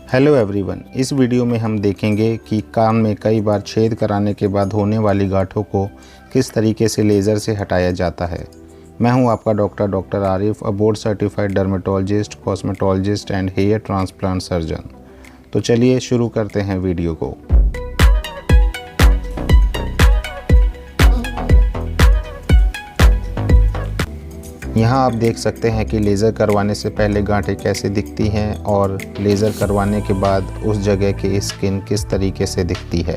Hello everyone, इस video में हम देखेंगे कि कान में कई बार छेद कराने के बाद होने वाली गांठों को किस तरीके से लेज़र से हटाया जाता है। मैं हूं आपका doctor Arif, a board certified dermatologist, cosmetologist and hair transplant surgeon. तो चलिए शुरू करते हैं वीडियो को। यहाँ आप देख सकते हैं कि लेज़र करवाने से पहले गांठें कैसे दिखती हैं और लेज़र करवाने के बाद उस जगह की स्किन किस तरीके से दिखती है।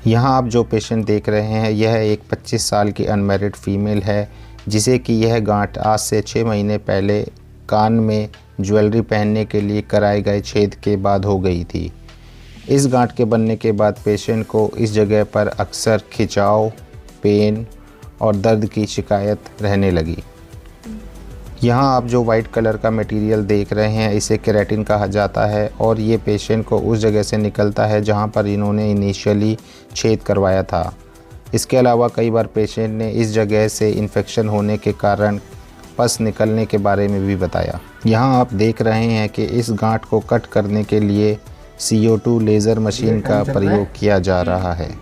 यहाँ आप जो पेशेंट देख रहे हैं यह एक 25 साल की अनमैरिड फीमेल है, जिसे कि यह गांठ आज से 6 महीने पहले कान में ज्वेलरी पहनने के लिए कराए गए छेद के बाद हो गई थी। इस गांठ के बनने के बाद पेशेंट को इस जगह पर अक्सर खिंचाव, पेन और दर्द की शिकायत रहने लगी। यहाँ आप जो वाइट कलर का मटेरियल देख रहे हैं इसे केराटिन कहा जाता है और ये पेशेंट को उस जगह से निकलता है जहाँ पर इन्होंने इनिशियली छेद करवाया था। इसके अलावा कई बार पेशेंट ने इस जगह से इन्फेक्शन होने के कारण पस निकलने के बारे में भी बताया। यहाँ आप देख रहे हैं कि इस गांठ को कट करने के लिए CO2 लेज़र मशीन का प्रयोग किया जा रहा है।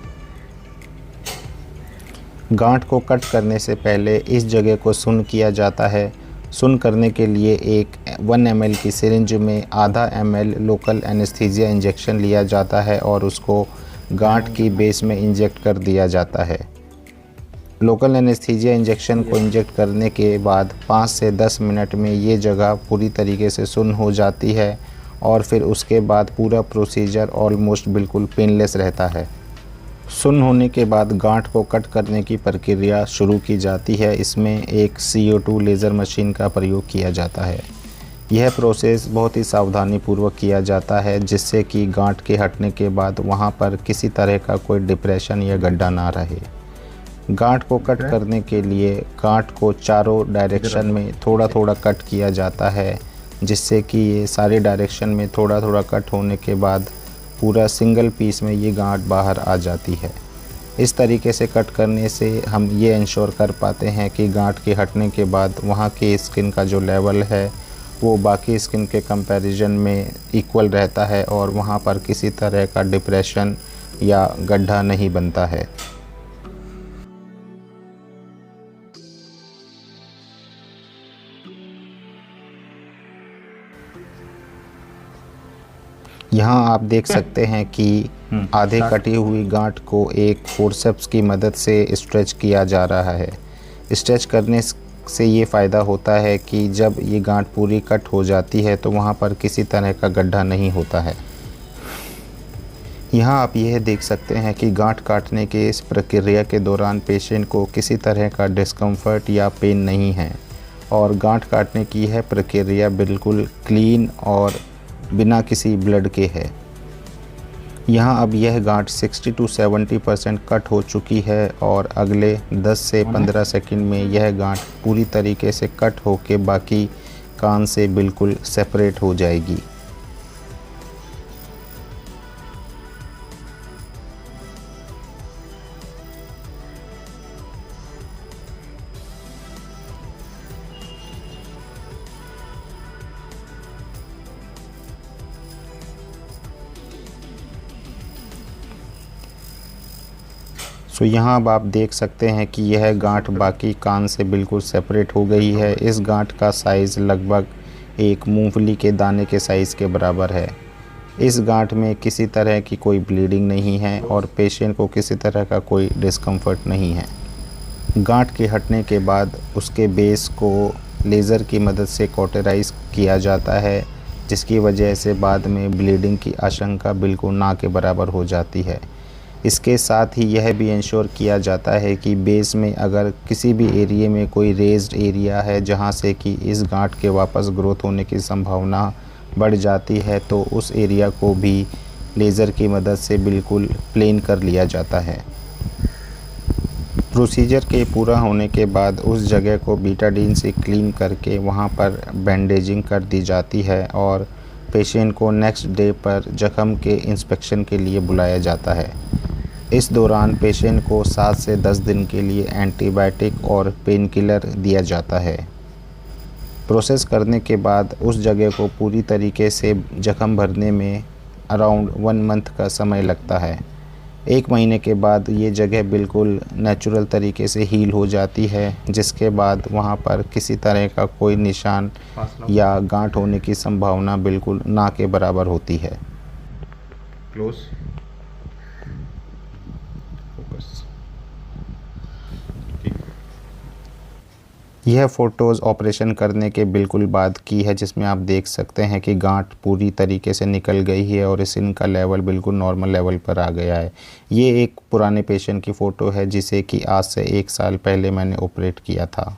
गांठ को कट करने से पहले इस जगह को सुन्न किया जाता है। सुन्न करने के लिए एक 1 ml की सिरिंज में आधा ml लोकल एनेस्थीसिया इंजेक्शन लिया जाता है और उसको गांठ की बेस में इंजेक्ट कर दिया जाता है। लोकल एनेस्थीसिया इंजेक्शन को इंजेक्ट करने के बाद 5 से 10 मिनट में ये जगह पूरी तरीके से सुन्न हो जाती है और फिर उसके बाद पूरा प्रोसीजर ऑलमोस्ट बिल्कुल पेनलेस रहता है। सुन्न होने के बाद गांठ को कट करने की प्रक्रिया शुरू की जाती है। इसमें एक CO2 लेज़र मशीन का प्रयोग किया जाता है। यह प्रोसेस बहुत ही सावधानीपूर्वक किया जाता है जिससे कि गांठ के हटने के बाद वहां पर किसी तरह का कोई डिप्रेशन या गड्ढा ना रहे। गांठ को कट करने के लिए गांठ को चारों डायरेक्शन में थोड़ा थोड़ा कट किया जाता है, जिससे कि ये सारे डायरेक्शन में थोड़ा थोड़ा कट होने के बाद पूरा सिंगल पीस में ये गांठ बाहर आ जाती है। इस तरीके से कट करने से हम ये इंश्योर कर पाते हैं कि गांठ के हटने के बाद वहाँ की स्किन का जो लेवल है वो बाकी स्किन के कंपैरिजन में इक्वल रहता है और वहाँ पर किसी तरह का डिप्रेशन या गड्ढा नहीं बनता है। यहाँ आप देख सकते हैं कि आधे कटी हुई गांठ को एक फोर्सेप्स की मदद से स्ट्रेच किया जा रहा है। स्ट्रेच करने से ये फ़ायदा होता है कि जब ये गांठ पूरी कट हो जाती है तो वहाँ पर किसी तरह का गड्ढा नहीं होता है। यहाँ आप यह देख सकते हैं कि गांठ काटने के इस प्रक्रिया के दौरान पेशेंट को किसी तरह का डिस्कम्फर्ट या पेन नहीं है और गांठ काटने की यह प्रक्रिया बिल्कुल क्लीन और बिना किसी ब्लड के है। यहाँ अब यह गांठ 60 to 70% कट हो चुकी है और अगले 10 से 15 सेकंड में यह गांठ पूरी तरीके से कट होके बाकी कान से बिल्कुल सेपरेट हो जाएगी। तो यहाँ अब आप देख सकते हैं कि यह गांठ बाकी कान से बिल्कुल सेपरेट हो गई है। इस गांठ का साइज़ लगभग एक मूंगफली के दाने के साइज़ के बराबर है। इस गांठ में किसी तरह की कोई ब्लीडिंग नहीं है और पेशेंट को किसी तरह का कोई डिस्कम्फर्ट नहीं है। गांठ के हटने के बाद उसके बेस को लेज़र की मदद से कॉटेराइज किया जाता है, जिसकी वजह से बाद में ब्लीडिंग की आशंका बिल्कुल ना के बराबर हो जाती है। इसके साथ ही यह भी इंश्योर किया जाता है कि बेस में अगर किसी भी एरिया में कोई रेज्ड एरिया है जहां से कि इस गांठ के वापस ग्रोथ होने की संभावना बढ़ जाती है तो उस एरिया को भी लेज़र की मदद से बिल्कुल प्लेन कर लिया जाता है। प्रोसीजर के पूरा होने के बाद उस जगह को बीटाडीन से क्लीन करके वहां पर बैंडेजिंग कर दी जाती है और पेशेंट को नेक्स्ट डे पर जख्म के इंस्पेक्शन के लिए बुलाया जाता है। इस दौरान पेशेंट को 7 से 10 दिन के लिए एंटीबायोटिक और पेन किलर दिया जाता है। प्रोसेस करने के बाद उस जगह को पूरी तरीके से जख्म भरने में अराउंड 1 मंथ का समय लगता है। 1 महीने के बाद ये जगह बिल्कुल नेचुरल तरीके से हील हो जाती है, जिसके बाद वहाँ पर किसी तरह का कोई निशान या गांठ होने की संभावना बिल्कुल ना के बराबर होती है। Close focus. यह फ़ोटोज़ ऑपरेशन करने के बिल्कुल बाद की है, जिसमें आप देख सकते हैं कि गांठ पूरी तरीके से निकल गई है और स्किन का लेवल बिल्कुल नॉर्मल लेवल पर आ गया है। ये एक पुराने पेशेंट की फ़ोटो है जिसे कि आज से 1 साल पहले मैंने ऑपरेट किया था।